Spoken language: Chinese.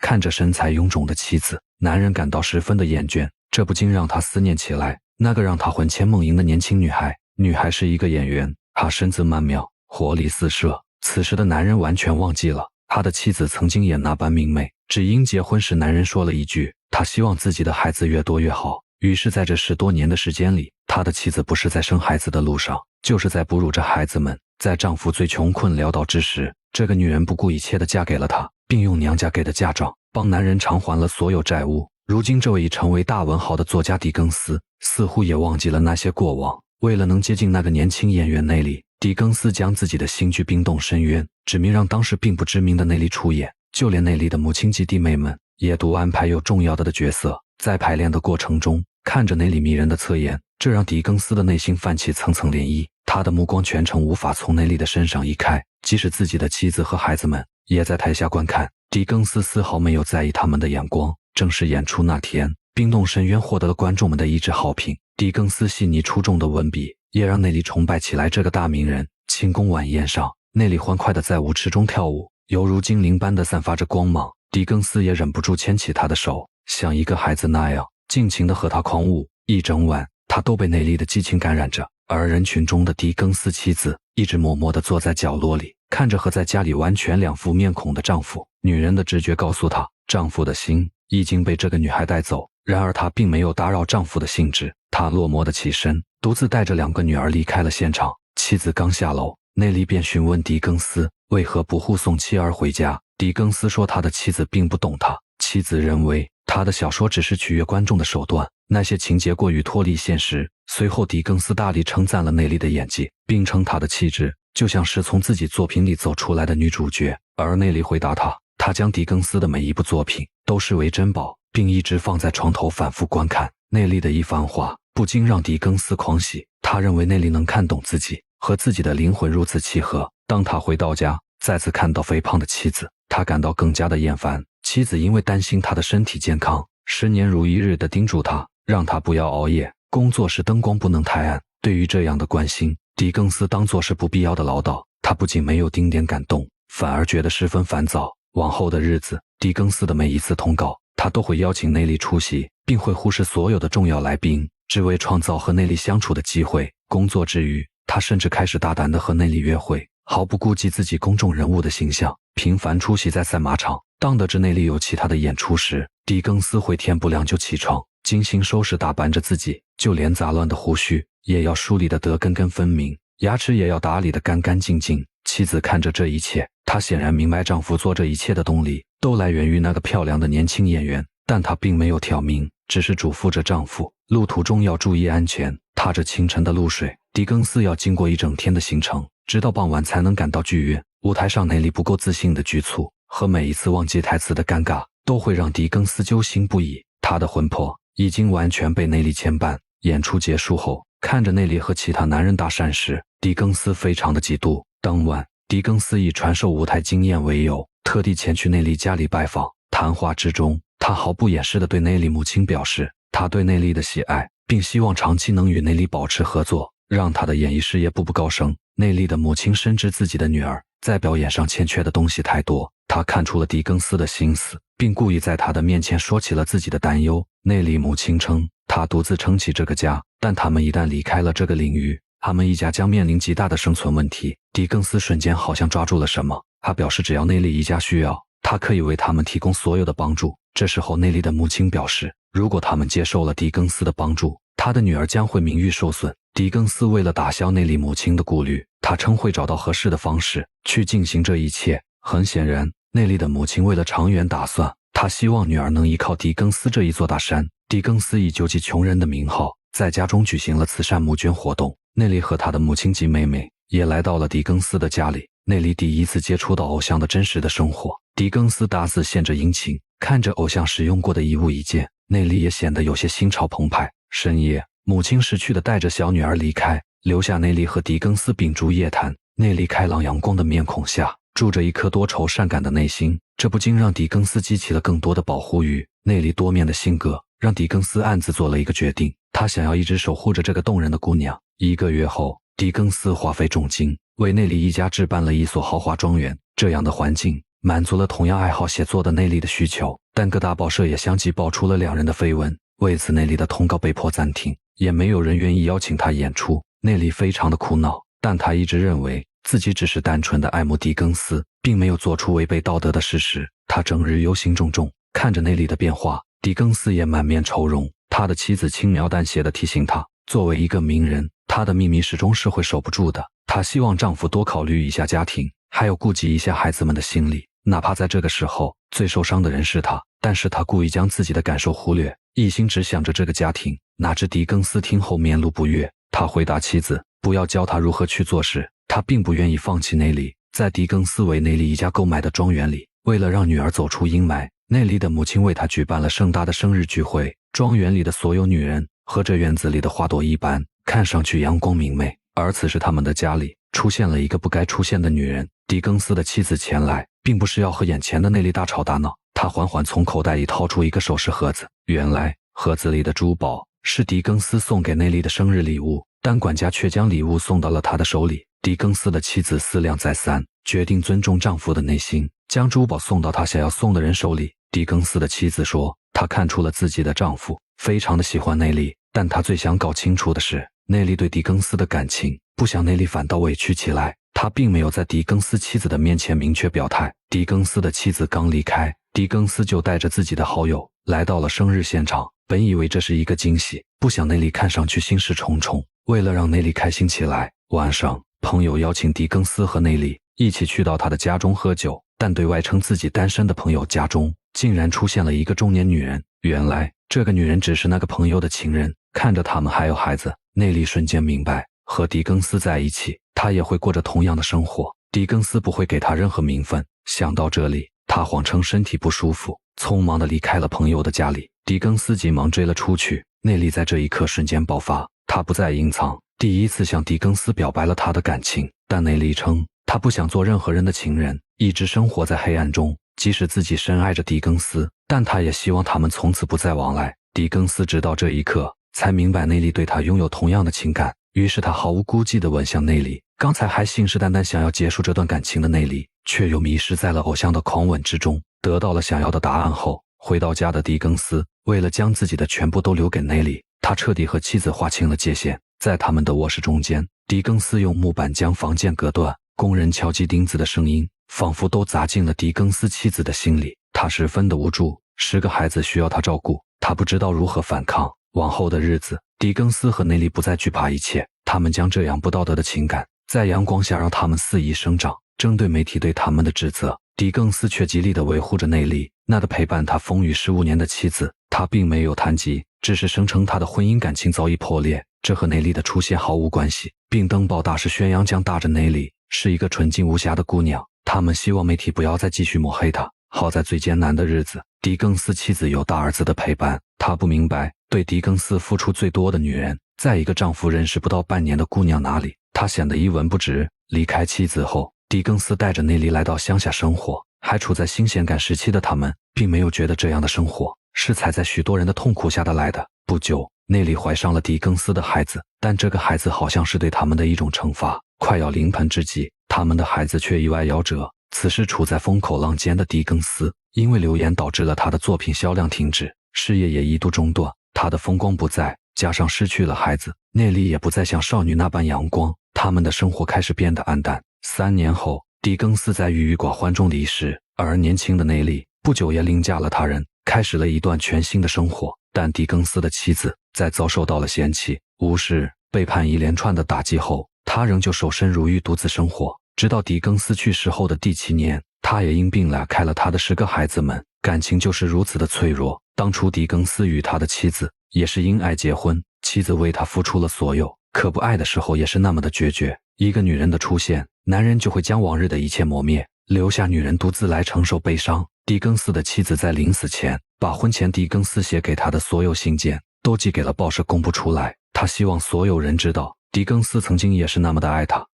看着身材臃肿的妻子，男人感到十分的厌倦，这不禁让他思念起来那个让他魂牵梦萦的年轻女孩。女孩是一个演员，她身姿曼妙，活力四射。此时的男人完全忘记了他的妻子曾经也那般明媚，只因结婚时男人说了一句他希望自己的孩子越多越好。于是在这10多年的时间里，他的妻子不是在生孩子的路上，就是在哺乳着孩子们。在丈夫最穷困潦倒之时，这个女人不顾一切地嫁给了他，并用娘家给的嫁妆帮男人偿还了所有债务。如今这位已成为大文豪的作家狄更斯似乎也忘记了那些过往，为了能接近那个年轻演员内里，狄更斯将自己的新剧《冰冻深渊》指明让当时并不知名的内里出演，就连内里的母亲及弟妹们也都安排有重要的角色。在排练的过程中，看着内里迷人的侧颜，这让狄更斯的内心泛起层层涟漪，他的目光全程无法从内里的身上移开，即使自己的妻子和孩子们也在台下观看，狄更斯丝毫没有在意他们的眼光。正式演出那天，《冰冻深渊》获得了观众们的一致好评，狄更斯细腻出众的文笔也让内里崇拜起来这个大名人。庆功晚宴上，内里欢快地在舞池中跳舞，犹如精灵般地散发着光芒，狄更斯也忍不住牵起他的手，像一个孩子那样尽情地和他狂舞。一整晚，他都被内里的激情感染着，而人群中的狄更斯妻子一直默默地坐在角落里，看着和在家里完全两副面孔的丈夫。女人的直觉告诉她，丈夫的心已经被这个女孩带走，然而她并没有打扰丈夫的兴致，她落寞地起身，独自带着2个女儿离开了现场。妻子刚下楼，内里便询问狄更斯为何不护送妻儿回家。狄更斯说他的妻子并不懂他，妻子认为他的小说只是取悦观众的手段，那些情节过于脱离现实。随后狄更斯大力称赞了内里的演技，并称她的气质就像是从自己作品里走出来的女主角。而内里回答他将狄更斯的每一部作品都视为珍宝，并一直放在床头反复观看。内里的一番话不禁让狄更斯狂喜，他认为内里能看懂自己，和自己的灵魂如此契合。当他回到家，再次看到肥胖的妻子，他感到更加的厌烦。妻子因为担心他的身体健康，10年如一日地叮嘱他，让他不要熬夜，工作时灯光不能太暗。对于这样的关心，狄更斯当作是不必要的唠叨，他不仅没有丁点感动，反而觉得十分烦躁。往后的日子，狄更斯的每一次通告，他都会邀请内里出席，并会忽视所有的重要来宾，只为创造和内里相处的机会。工作之余，他甚至开始大胆地和内里约会，毫不顾及自己公众人物的形象，频繁出席在赛马场。当得知内里有其他的演出时，狄更斯会天不亮就起床，精心收拾打扮着自己，就连杂乱的胡须也要梳理得根根分明，牙齿也要打理得干干净净。妻子看着这一切，她显然明白丈夫做这一切的动力都来源于那个漂亮的年轻演员，但她并没有挑明，只是嘱咐着丈夫路途中要注意安全。踏着清晨的露水，狄更斯要经过一整天的行程，直到傍晚才能赶到剧院。舞台上内里不够自信的局促和每一次忘记台词的尴尬都会让狄更斯揪心不已。他的魂魄已经完全被内里牵绊。演出结束后，看着内里和其他男人搭讪时，狄更斯非常的嫉妒。当晚，狄更斯以传授舞台经验为由，特地前去内里家里拜访。谈话之中，他毫不掩饰地对内里母亲表示他对内里的喜爱，并希望长期能与内里保持合作，让他的演艺事业步步高升。内里的母亲深知自己的女儿在表演上欠缺的东西太多，她看出了狄更斯的心思，并故意在他的面前说起了自己的担忧。内里母亲称，她独自撑起这个家，但他们一旦离开了这个领域，他们一家将面临极大的生存问题。狄更斯瞬间好像抓住了什么，他表示只要内里一家需要，他可以为他们提供所有的帮助。这时候内里的母亲表示，如果他们接受了狄更斯的帮助，他的女儿将会名誉受损。狄更斯为了打消内里母亲的顾虑，他称会找到合适的方式去进行这一切。很显然，内里的母亲为了长远打算，她希望女儿能依靠狄更斯这一座大山。狄更斯以救济穷人的名号，在家中举行了慈善募捐活动。内里和他的母亲及妹妹也来到了狄更斯的家里。内里第一次接触到偶像的真实的生活，狄更斯大肆献着殷勤，看着偶像使用过的一物一件，内里也显得有些心潮澎湃。深夜，母亲识趣地带着小女儿离开，留下内里和狄更斯秉烛夜谈。内里开朗阳光的面孔下住着一颗多愁善感的内心，这不禁让狄更斯激起了更多的保护欲。内里多面的性格让狄更斯暗自做了一个决定，他想要一直守护着这个动人的姑娘。1个月后，狄更斯花费重金为内里一家置办了一所豪华庄园，这样的环境满足了同样爱好写作的内利的需求，但各大报社也相继爆出了两人的绯闻，为此内利的通告被迫暂停，也没有人愿意邀请他演出。内利非常的苦恼，但他一直认为自己只是单纯的爱慕狄更斯，并没有做出违背道德的事实。他整日忧心忡忡，看着内利的变化，狄更斯也满面愁容。他的妻子轻描淡写地提醒他，作为一个名人，他的秘密始终是会守不住的。她希望丈夫多考虑一下家庭，还有顾及一下孩子们的心理，哪怕在这个时候最受伤的人是他，但是他故意将自己的感受忽略，一心只想着这个家庭。哪知狄更斯听后面露不悦，他回答妻子不要教他如何去做事，他并不愿意放弃内利。在狄更斯为内利一家购买的庄园里，为了让女儿走出阴霾，内利的母亲为她举办了盛大的生日聚会。庄园里的所有女人和这院子里的花朵一般，看上去阳光明媚。而此时他们的家里出现了一个不该出现的女人。狄更斯的妻子前来，并不是要和眼前的内利大吵大闹，她缓缓从口袋里掏出一个首饰盒子。原来盒子里的珠宝是狄更斯送给内利的生日礼物，但管家却将礼物送到了他的手里。狄更斯的妻子思量再三，决定尊重丈夫的内心，将珠宝送到他想要送的人手里。狄更斯的妻子说，她看出了自己的丈夫非常的喜欢内利，但她最想搞清楚的是内利对狄更斯的感情，不想内利反倒委屈起来。他并没有在狄更斯妻子的面前明确表态。狄更斯的妻子刚离开，狄更斯就带着自己的好友来到了生日现场，本以为这是一个惊喜，不想内利看上去心事重重。为了让内利开心起来，晚上朋友邀请狄更斯和内利一起去到他的家中喝酒，但对外称自己单身的朋友家中竟然出现了一个中年女人。原来这个女人只是那个朋友的情人。看着他们还有孩子，内利瞬间明白，和狄更斯在一起，他也会过着同样的生活，狄更斯不会给他任何名分。想到这里，他谎称身体不舒服，匆忙地离开了朋友的家里。狄更斯急忙追了出去。内利在这一刻瞬间爆发，他不再隐藏，第一次向狄更斯表白了他的感情。但内利称他不想做任何人的情人，一直生活在黑暗中。即使自己深爱着狄更斯，但他也希望他们从此不再往来。狄更斯直到这一刻才明白内利对他拥有同样的情感，于是他毫无顾忌地吻向内利。刚才还信誓旦旦想要结束这段感情的内利，却又迷失在了偶像的狂吻之中。得到了想要的答案后，回到家的狄更斯为了将自己的全部都留给内利，他彻底和妻子划清了界限。在他们的卧室中间，狄更斯用木板将房间隔断，工人敲击钉子的声音仿佛都砸进了狄更斯妻子的心里。他十分的无助，10个孩子需要他照顾，他不知道如何反抗。往后的日子，狄更斯和内利不再惧怕一切，他们将这样不道德的情感在阳光下让他们肆意生长。针对媒体对他们的指责，狄更斯却极力地维护着内利，那个陪伴他风雨15年的妻子。他并没有谈及，只是声称他的婚姻感情早已破裂，这和内利的出现毫无关系，并登报大肆宣扬将大着内利是一个纯净无瑕的姑娘。他们希望媒体不要再继续抹黑她。好在最艰难的日子，狄更斯妻子有大儿子的陪伴。他不明白，对狄更斯付出最多的女人，在一个丈夫认识不到半年的姑娘那里，他显得一文不值。离开妻子后，狄更斯带着内利来到乡下生活。还处在新鲜感时期的他们，并没有觉得这样的生活是踩在许多人的痛苦下得来的。不久，内利怀上了狄更斯的孩子，但这个孩子好像是对他们的一种惩罚。快要临盆之际，他们的孩子却意外夭折。此时处在风口浪尖的狄更斯，因为流言导致了他的作品销量停止，事业也一度中断。他的风光不再，加上失去了孩子，内利也不再像少女那般阳光，他们的生活开始变得暗淡。3年后，狄更斯在郁郁寡欢中离世，而年轻的内利不久也另嫁了他人，开始了一段全新的生活。但狄更斯的妻子在遭受到了嫌弃、无视、背叛一连串的打击后，他仍旧守身如玉，独自生活。直到狄更斯去世后的第7年，他也因病离开了他的10个孩子们。感情就是如此的脆弱。当初狄更斯与他的妻子也是因爱结婚，妻子为他付出了所有，可不爱的时候也是那么的决绝。一个女人的出现，男人就会将往日的一切磨灭，留下女人独自来承受悲伤。狄更斯的妻子在临死前，把婚前狄更斯写给他的所有信件都寄给了报社公布出来。他希望所有人知道，狄更斯曾经也是那么的爱他。